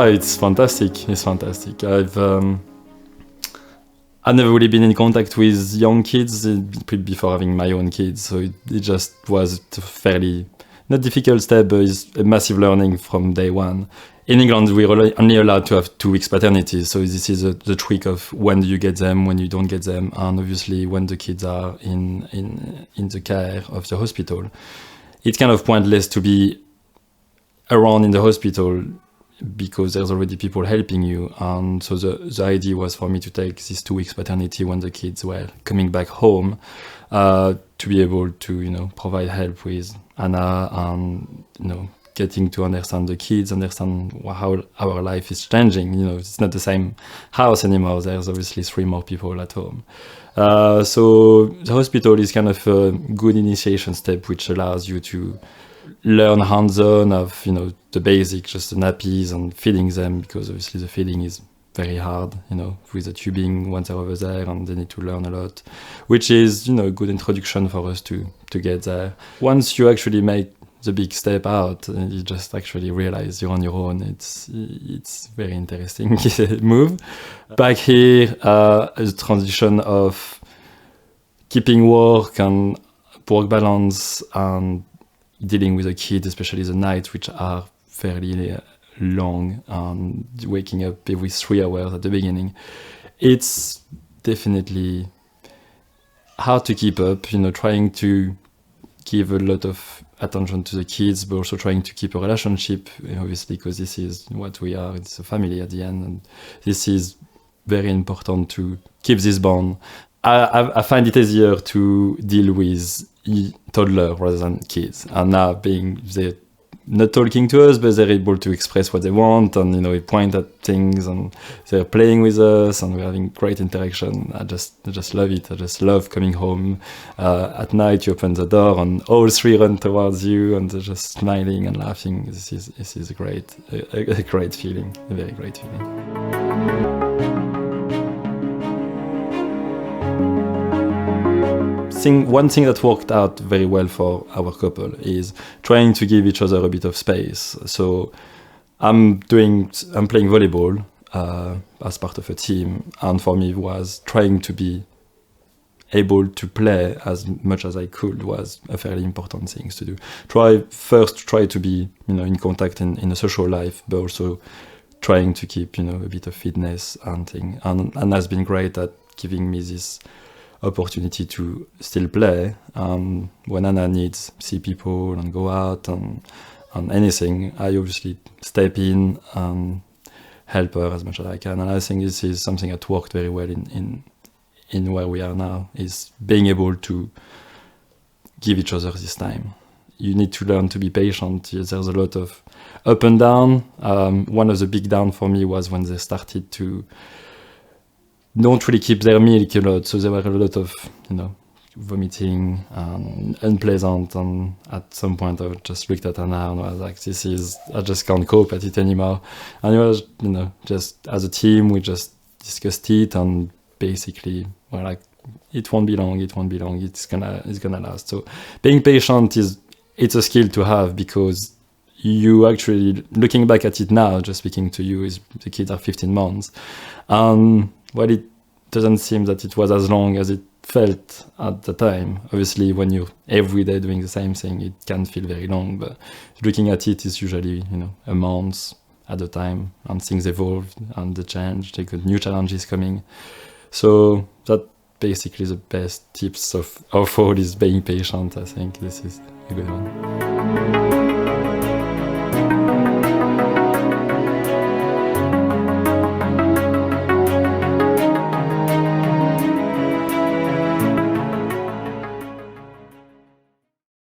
It's fantastic. It's fantastic. I've never really been in contact with young kids before having my own kids, so it just was a fairly, not difficult step, but it's a massive learning from day one. In England, we're only allowed to have 2 weeks paternity, so this is the trick of when do you get them, when you don't get them, and obviously when the kids are in the care of the hospital. It's kind of pointless to be around in the hospital because there's already people helping you, and so the idea was for me to take this 2 weeks paternity when the kids were coming back home, to be able to provide help with Anna and getting to understand the kids, understand how our life is changing. It's not the same house anymore. There's obviously 3 more people at home. So the hospital is kind of a good initiation step, which allows you to learn hands-on of the basic, just the nappies and feeding them, because obviously the feeding is very hard, with the tubing once they're over there, and they need to learn a lot, which is a good introduction for us to get there. Once you actually make the big step out, you just actually realize you're on your own. It's very interesting move. Back here, the transition of keeping work and work balance and dealing with a kid, especially the nights, which are fairly long, and waking up every 3 hours at the beginning. It's definitely hard to keep up, trying to give a lot of attention to the kids, but also trying to keep a relationship, obviously, because this is what we are. It's a family at the end, and this is very important to keep this bond. I find it easier to deal with toddler rather than kids, and now they're not talking to us, but they're able to express what they want, and we point at things, and they're playing with us, and we're having great interaction. I just love it. I just love coming home at night. You open the door, and all 3 run towards you, and they're just smiling and laughing. This is a great feeling, a very great feeling. One thing that worked out very well for our couple is trying to give each other a bit of space. So I'm playing volleyball as part of a team, and for me was trying to be able to play as much as I could was a fairly important thing to do. Try to be in contact in a social life, but also trying to keep a bit of fitness and thing. And has been great at giving me this opportunity to still play. When Anna needs see people and go out and anything, I obviously step in and help her as much as I can. And I think this is something that worked very well in where we are now, is being able to give each other this time. You need to learn to be patient. There's a lot of up and down. One of the big down for me was when they started to don't really keep their milk a lot, so there were a lot of vomiting and unpleasant, and at some point I just looked at Anna and was like, I just can't cope at it anymore. And it was just as a team we just discussed it, and basically we're like, it won't be long, it's gonna last. So being patient it's a skill to have, because you actually, looking back at it now, just speaking to you, is the kids are 15 months. Well, it doesn't seem that it was as long as it felt at the time. Obviously, when you're every day doing the same thing, it can feel very long, but looking at it is usually, a month at a time, and things evolve and they change, they got new challenges coming. So that basically the best tips of all is being patient. I think this is a good one.